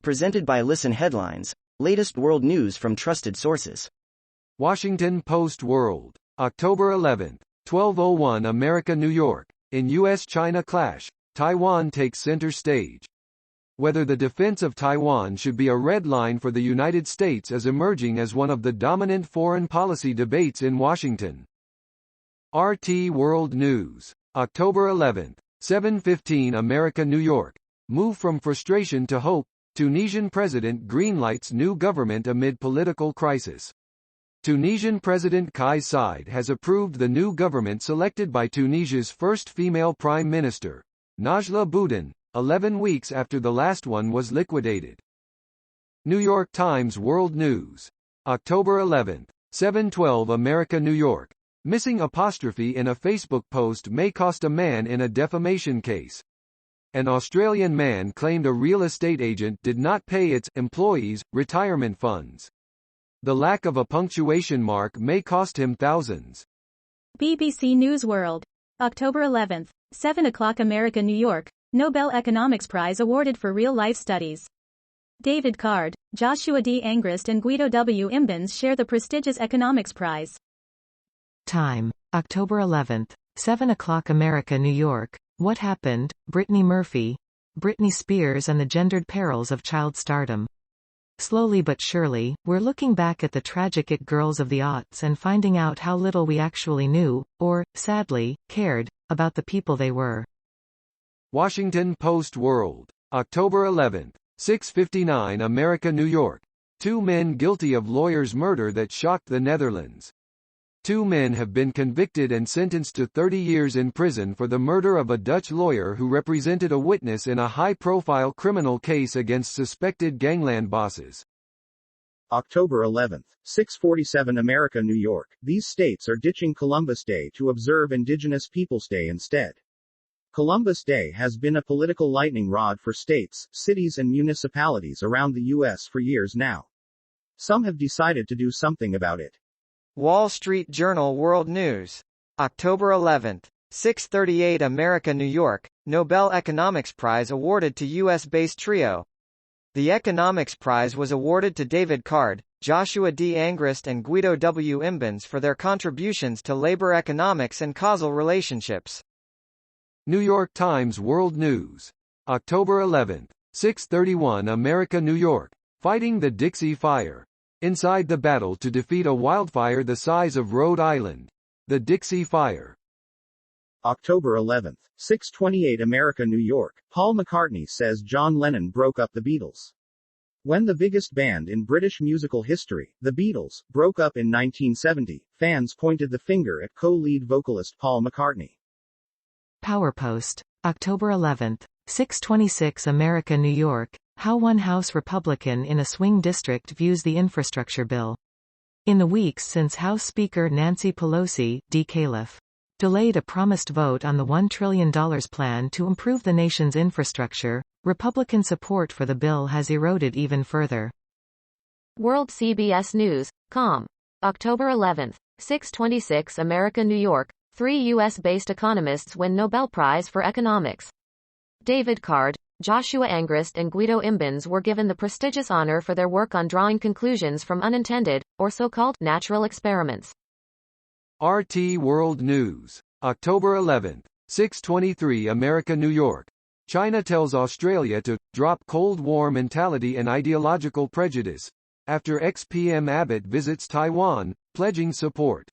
Presented by Listen Headlines, latest world news from trusted sources. Washington Post World, October 11, 12:01 America, New York. In U.S. China clash, Taiwan takes center stage. Whether the defense of Taiwan should be a red line for the United States is emerging as one of the dominant foreign policy debates in Washington. RT World News, October 11, 7:15 America, New York. Move from frustration to hope. Tunisian president greenlights new government amid political crisis. Tunisian President Kais Saied has approved the new government selected by Tunisia's first female prime minister, Najla Bouden, 11 weeks after the last one was liquidated. New York Times World News, October 11, 7:12 America, New York. Missing apostrophe in a Facebook post may cost a man in a defamation case. An Australian man claimed a real estate agent did not pay its employees' retirement funds. The lack of a punctuation mark may cost him thousands. BBC News World, October 11, 7 o'clock America, New York. Nobel Economics Prize awarded for real-life studies. David Card, Joshua D. Angrist and Guido W. Imbens share the prestigious Economics Prize. Time, October 11, 7 o'clock America, New York. What happened, Brittany Murphy, Britney Spears and the gendered perils of child stardom. Slowly but surely, we're looking back at the tragic it girls of the aughts and finding out how little we actually knew, or, sadly, cared, about the people they were. Washington Post World, October 11, 6:59 America, New York. Two men guilty of lawyer's murder that shocked the Netherlands. Two men have been convicted and sentenced to 30 years in prison for the murder of a Dutch lawyer who represented a witness in a high-profile criminal case against suspected gangland bosses. October 11, 6:47 America, New York. These states are ditching Columbus Day to observe Indigenous Peoples Day instead. Columbus Day has been a political lightning rod for states, cities and municipalities around the U.S. for years now. Some have decided to do something about it. Wall Street Journal World News, October 11, 6:38 America, New York. Nobel Economics Prize awarded to U.S.-based trio. The Economics Prize was awarded to David Card, Joshua D. Angrist and Guido W. Imbens for their contributions to labor economics and causal relationships. New York Times World News, October 11, 6:31 America, New York. Fighting the Dixie Fire. Inside the battle to defeat a wildfire the size of Rhode Island. The Dixie Fire. October 11, 6:28 America, New York. Paul McCartney says John Lennon broke up the Beatles. When the biggest band in British musical history, the Beatles, broke up in 1970, fans pointed the finger at co-lead vocalist Paul McCartney. PowerPost, October 11, 6:26 America, New York. How one House Republican in a swing district views the infrastructure bill. In the weeks since House Speaker Nancy Pelosi, D. Caliph, delayed a promised vote on the $1 trillion plan to improve the nation's infrastructure, Republican support for the bill has eroded even further. World CBS News, com. October 11, 6:26 America, New York. 3 U.S.-based economists win Nobel Prize for Economics. David Card, Joshua Angrist and Guido Imbens were given the prestigious honor for their work on drawing conclusions from unintended, or so-called, natural experiments. RT World News, October 11, 6:23 America, New York. China tells Australia to drop Cold War mentality and ideological prejudice, after ex-PM Abbott visits Taiwan, pledging support.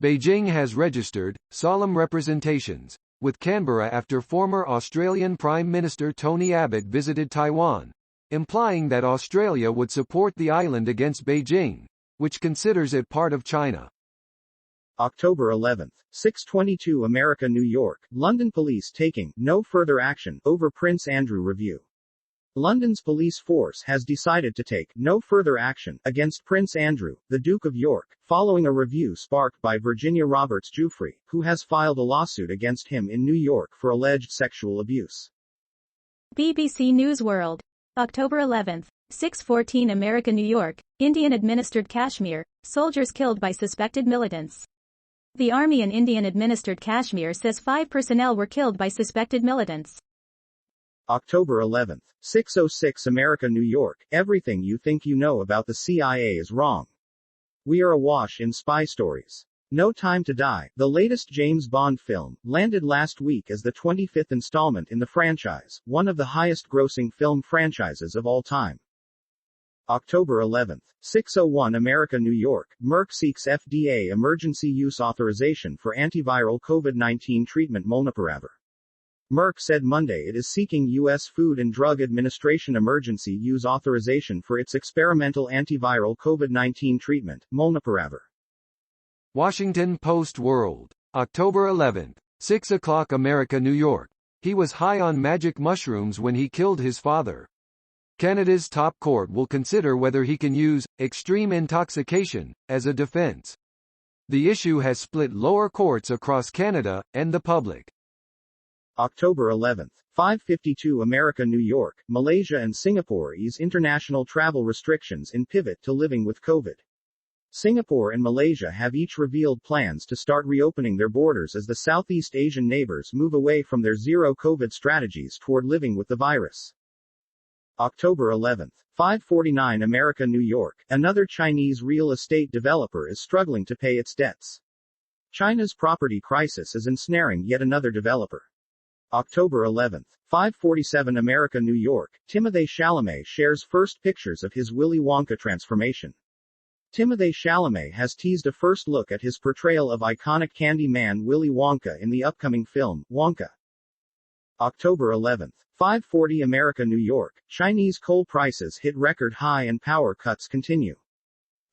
Beijing has registered solemn representations with Canberra after former Australian Prime Minister Tony Abbott visited Taiwan, implying that Australia would support the island against Beijing, which considers it part of China. October 11, 6:22 America, New York. London police taking no further action over Prince Andrew review. London's police force has decided to take no further action against Prince Andrew, the Duke of York, following a review sparked by Virginia Roberts Giuffre, who has filed a lawsuit against him in New York for alleged sexual abuse. BBC News World, October 11, 6:14 America, New York. Indian-administered Kashmir, soldiers killed by suspected militants. The army in Indian-administered Kashmir says 5 personnel were killed by suspected militants. October 11th, 6:06 America, New York. Everything you think you know about the CIA is wrong. We are awash in spy stories. No Time to Die, the latest James Bond film, landed last week as the 25th installment in the franchise, one of the highest-grossing film franchises of all time. October 11th, 6:01 America, New York. Merck seeks FDA emergency use authorization for antiviral COVID-19 treatment molnupiravir. Merck said Monday it is seeking U.S. Food and Drug Administration emergency use authorization for its experimental antiviral COVID-19 treatment, molnupiravir. Washington Post World. October 11th, 6 o'clock America, New York. He was high on magic mushrooms when he killed his father. Canada's top court will consider whether he can use extreme intoxication as a defense. The issue has split lower courts across Canada and the public. October 11th, 5:52 America, New York. Malaysia and Singapore ease international travel restrictions in pivot to living with COVID. Singapore and Malaysia have each revealed plans to start reopening their borders as the Southeast Asian neighbors move away from their zero-COVID strategies toward living with the virus. October 11th, 5:49 America, New York. Another Chinese real estate developer is struggling to pay its debts. China's property crisis is ensnaring yet another developer. October 11th, 5:47 America, New York. Timothée Chalamet shares first pictures of his Willy Wonka transformation. Timothée Chalamet has teased a first look at his portrayal of iconic candy man Willy Wonka in the upcoming film, Wonka. October 11th, 5:40 America, New York. Chinese coal prices hit record high and power cuts continue.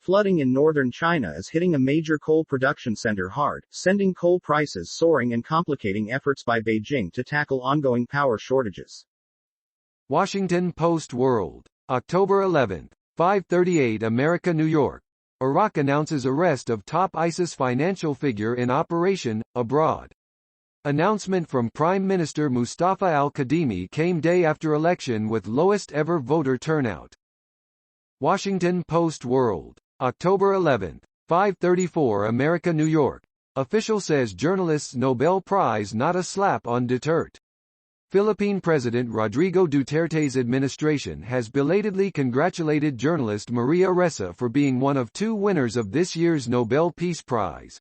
Flooding in northern China is hitting a major coal production center hard, sending coal prices soaring and complicating efforts by Beijing to tackle ongoing power shortages. Washington Post World. October 11th, 5:38 America, New York. Iraq announces arrest of top ISIS financial figure in operation abroad. Announcement from Prime Minister Mustafa al-Kadhimi came day after election with lowest ever voter turnout. Washington Post World. October 11th, 5:34 America, New York. Official says journalists Nobel Prize not a slap on Duterte. Philippine President Rodrigo Duterte's administration has belatedly congratulated journalist Maria Ressa for being one of two winners of this year's Nobel Peace Prize.